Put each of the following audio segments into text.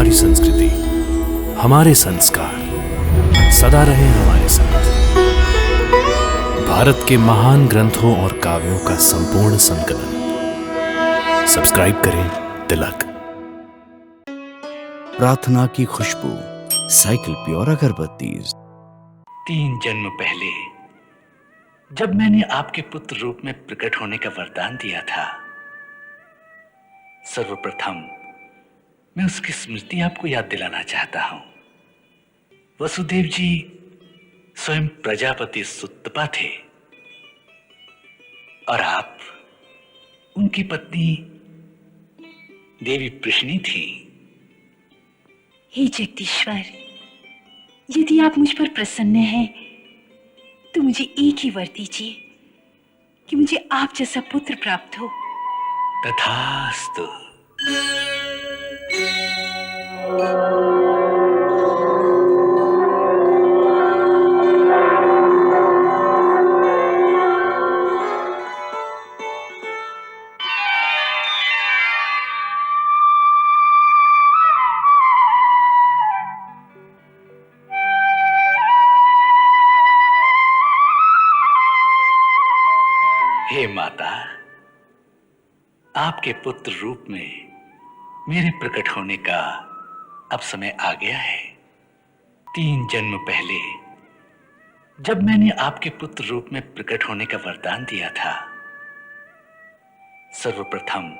हमारी संस्कृति, हमारे संस्कार सदा रहे हमारे साथ। भारत के महान ग्रंथों और काव्यों का संपूर्ण संकलन। सब्सक्राइब करें तिलक। प्रार्थना की खुशबू, साइकिल प्योर अगरबत्ती। 3 जन्म पहले जब मैंने आपके पुत्र रूप में प्रकट होने का वरदान दिया था, सर्वप्रथम मैं उसकी स्मृति आपको याद दिलाना चाहता हूं। वसुदेव जी स्वयं प्रजापति सुतपा थे और आप उनकी पत्नी देवी पृश्नि थी। हे जगदीश्वर, यदि आप मुझ पर प्रसन्न हैं तो मुझे एक ही वर दीजिए कि मुझे आप जैसा पुत्र प्राप्त हो। तथास्तु। हे माता, आपके पुत्र रूप में मेरे प्रकट होने का अब समय आ गया है। 3 जन्म पहले जब मैंने आपके पुत्र रूप में प्रकट होने का वरदान दिया था, सर्वप्रथम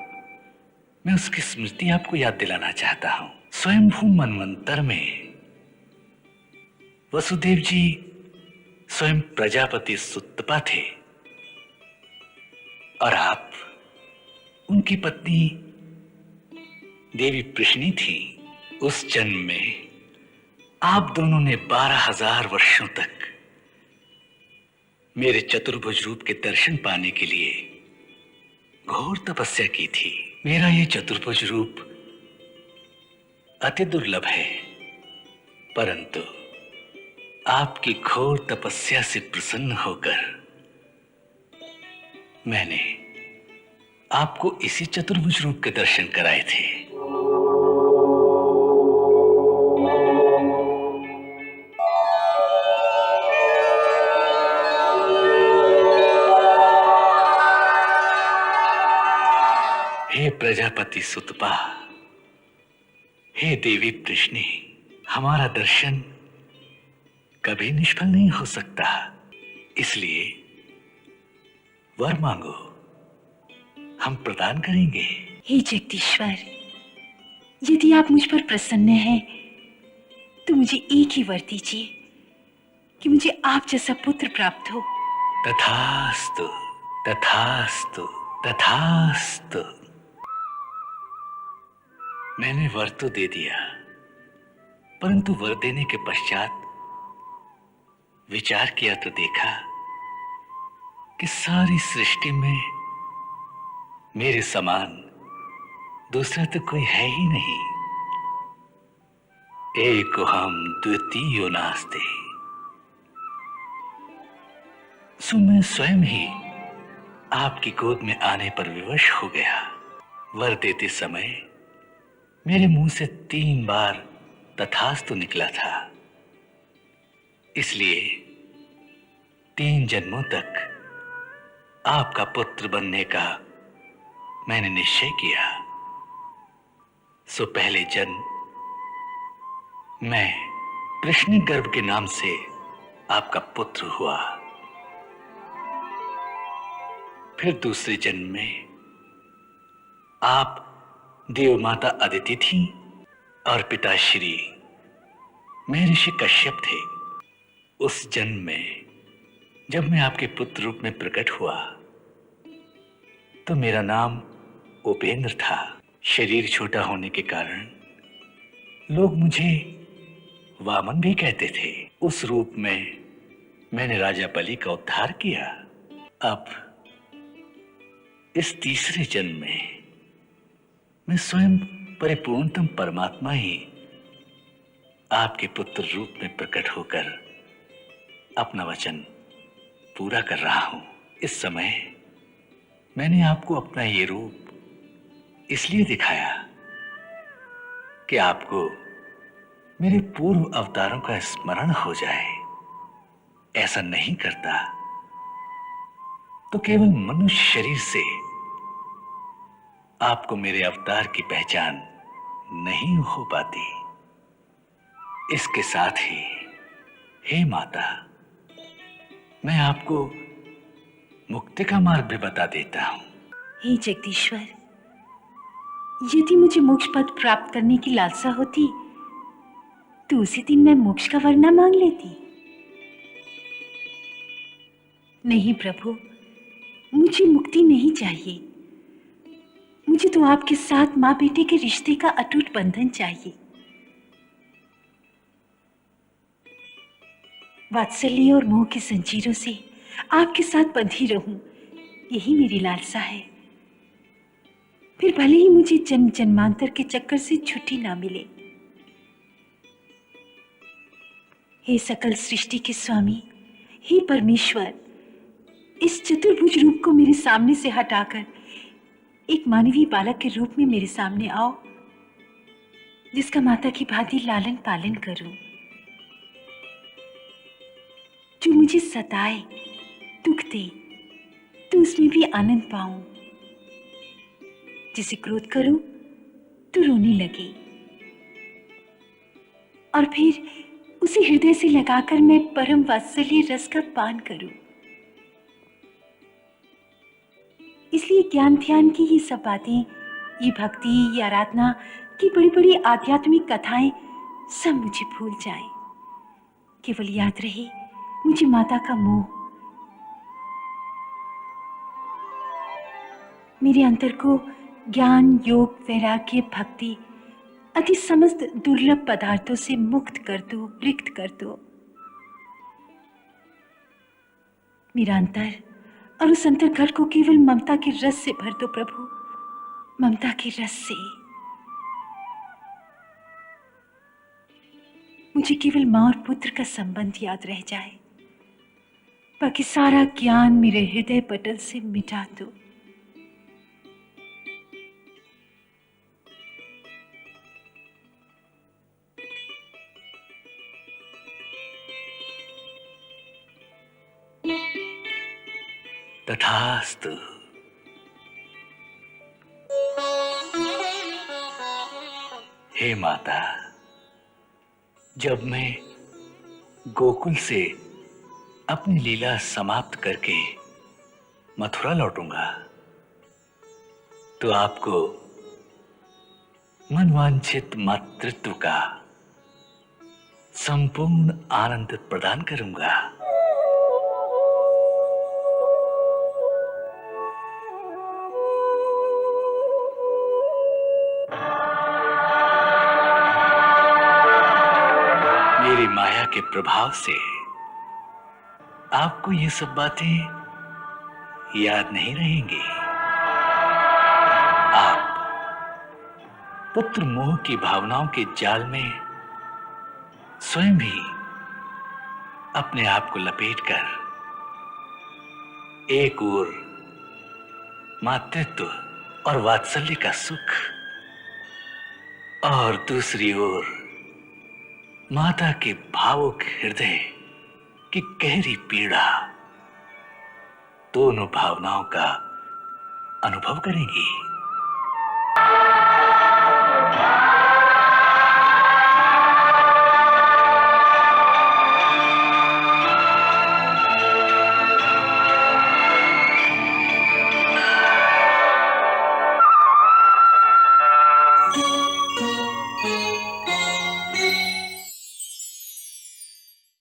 मैं उसकी स्मृति आपको याद दिलाना चाहता हूं। स्वयंभू मनवंतर में वसुदेव जी स्वयं प्रजापति सुतपा थे और आप उनकी पत्नी देवी पृश्नि थी। उस जन्म में आप दोनों ने 12,000 वर्षों तक मेरे चतुर्भुज रूप के दर्शन पाने के लिए घोर तपस्या की थी। मेरा ये चतुर्भुज रूप अति दुर्लभ है, परंतु आपकी घोर तपस्या से प्रसन्न होकर मैंने आपको इसी चतुर्भुज रूप के दर्शन कराए थे। हे प्रजापति सुतपा, हे देवी पृश्नि, हमारा दर्शन कभी निष्फल नहीं हो सकता, इसलिए वर मांगो, हम प्रदान करेंगे। हे जगदीश्वर, यदि आप मुझ पर प्रसन्न हैं तो मुझे एक ही वर दीजिए कि मुझे आप जैसा पुत्र प्राप्त हो। तथास्तु, तथास्तु, तथास्तु। मैंने वर तो दे दिया, परंतु वर देने के पश्चात विचार किया तो देखा कि सारी सृष्टि में मेरे समान दूसरा तो कोई है ही नहीं। एको हम द्वितीयो नास्ते। सो मैं स्वयं ही आपकी गोद में आने पर विवश हो गया। वर देते समय मेरे मुंह से 3 बार तथास्तु निकला था, इसलिए 3 जन्मों तक आपका पुत्र बनने का मैंने निश्चय किया। सो पहले जन्म मैं पृश्नि गर्भ के नाम से आपका पुत्र हुआ। फिर दूसरे जन्म में आप देव माता अदिति थी और पिताश्री महर्षि कश्यप थे। उस जन्म में जब मैं आपके पुत्र रूप में प्रकट हुआ तो मेरा नाम उपेंद्र था। शरीर छोटा होने के कारण लोग मुझे वामन भी कहते थे। उस रूप में मैंने राजा बलि का उद्धार किया। अब इस तीसरे जन्म में मैं स्वयं परिपूर्णतम परमात्मा ही आपके पुत्र रूप में प्रकट होकर अपना वचन पूरा कर रहा हूं। इस समय मैंने आपको अपना ये रूप इसलिए दिखाया कि आपको मेरे पूर्व अवतारों का स्मरण हो जाए। ऐसा नहीं करता तो केवल मनुष्य शरीर से आपको मेरे अवतार की पहचान नहीं हो पाती। इसके साथ ही हे माता, मैं आपको मुक्ति का मार्ग भी बता देता हूं। हे जगदीश्वर, यदि मुझे मोक्ष पद प्राप्त करने की लालसा होती तो उसी दिन मैं मोक्ष का वर न मांग लेती। नहीं प्रभु, मुझे मुक्ति नहीं चाहिए। मुझे तो आपके साथ माँ बेटे के रिश्ते का अटूट बंधन चाहिए। वात्सल्य और मोह की जंजीरों से आपके साथ बंधी रहूं, यही मेरी लालसा है। फिर भले ही मुझे जन्म जन्मांतर के चक्कर से छुट्टी ना मिले। हे सकल सृष्टि के स्वामी, हे परमेश्वर, इस चतुर्भुज रूप को मेरे सामने से हटाकर एक मानवीय बालक के रूप में मेरे सामने आओ, जिसका माता की भांति लालन पालन करूं, जो मुझे सताए, दुख दे तो उसमें भी आनंद पाऊं, जिसे क्रोध करूं तो रोने लगे और फिर उसे हृदय से लगाकर मैं परम वात्सल्य रस का पान करूं। इसलिए ज्ञान ध्यान की ये सब बातें, ये भक्ति, ये आराधना की बड़ी बड़ी आध्यात्मिक कथाएं सब मुझे भूल जाएं। केवल याद रहे मुझे माता का मोह। मेरे अंतर को ज्ञान, योग, वैराग्य, भक्ति आदि समस्त दुर्लभ पदार्थों से मुक्त कर दो, रिक्त कर दो। मेरा अंतर और उस अंतर्घट को केवल ममता के रस से भर दो प्रभु, ममता के रस से। मुझे केवल मां और पुत्र का संबंध याद रह जाए, बाकी सारा ज्ञान मेरे हृदय पटल से मिटा दो। तथास्तु। हे माता, जब मैं गोकुल से अपनी लीला समाप्त करके मथुरा लौटूंगा तो आपको मनवांछित मातृत्व का संपूर्ण आनंद प्रदान करूंगा। मेरी माया के प्रभाव से आपको ये सब बातें याद नहीं रहेंगी। आप पुत्र मोह की भावनाओं के जाल में स्वयं भी अपने आप को लपेटकर एक ओर मातृत्व और वात्सल्य का सुख और दूसरी ओर माता के भावुक हृदय की गहरी पीड़ा, दोनों भावनाओं का अनुभव करेंगी।